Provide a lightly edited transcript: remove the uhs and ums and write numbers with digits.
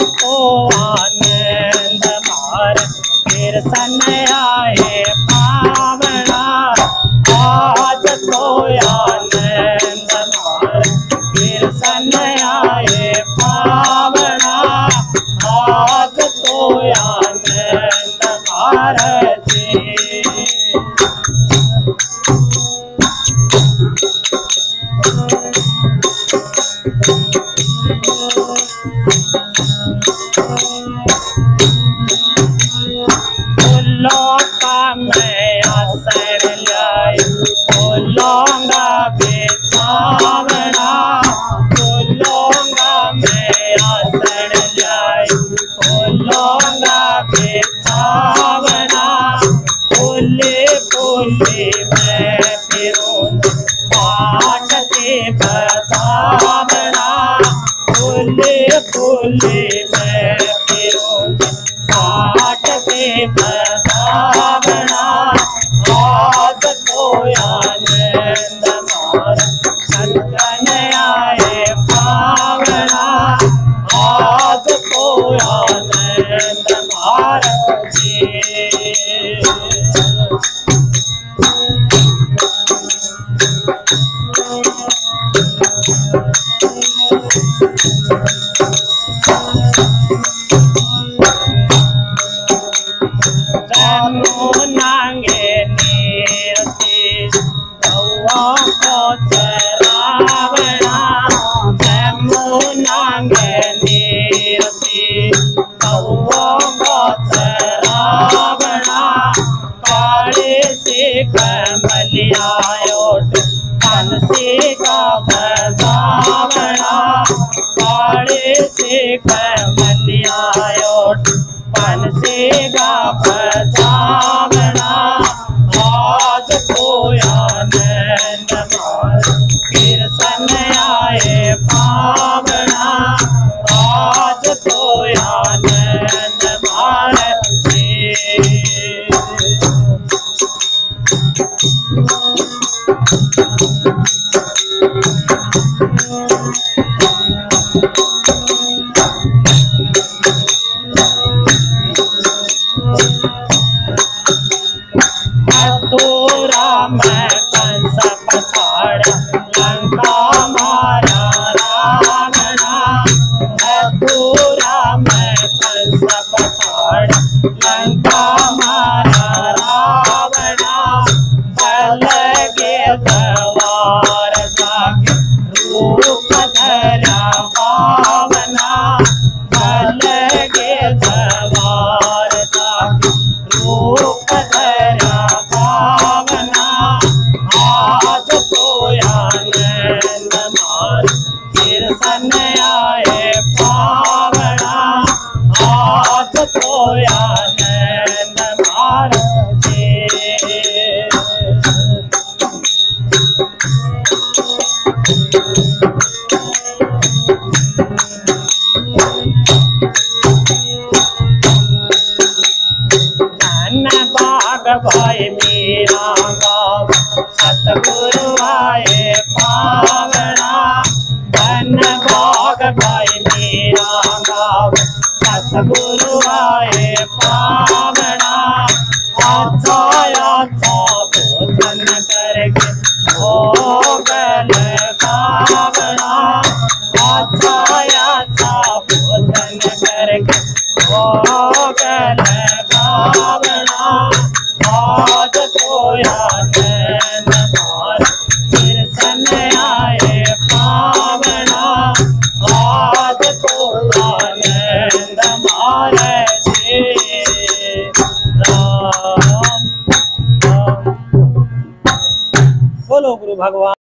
को आनंद मार कीर्तन आए पावना। आज तो आनंद मार कीर्तन आए पावना। आज तो आनंद मार फूलों का मैं आसन लाई फूलोंगा बेचावना। फूलोंगा मैं आसन लाई फूलोंगा बेचावना। फूले फूले मैं फिरूं पाठ से बतावना। फूले फूले मैं फिरूं पाठ से बतावना। आज तो आनंद मार सत्संग आए पावना। आज तो आनंद मार नांगे नीरती गौओं को चरावना। नांगे नीरती गौओं को चरावना। काले से कमलियायोट फंसी का बजावना। काले से कमलियायोट फंसेगा बजावना। आज तो आनंद मार कीर्तन आए पावना। आज तो आनंद मार मैं कंस पछाड़ा लंका मारा रावणा। मैं कंस पछाड़ा लंका मारा रावणा। बल गे दवार जाके रूप धरा पावना। बल गे दवार जाके रूप धरा पावना। आज तो आनंद मार कीर्तन आए पावना। आज तो आनंद मार बाग भाई मेरा गाँव सतगुरु आए पावना। धन बाग भाई मेरा गाँव सतगुरु आए पावना। अच्छा अच्छा भोजन करके भोग लगावना। अच्छा अच्छा भोजन करके भोग लगावना। आज तो आनंद मार कीर्तन आए पावना। आज तो आनंद मार राम। बोलो गुरु भगवान।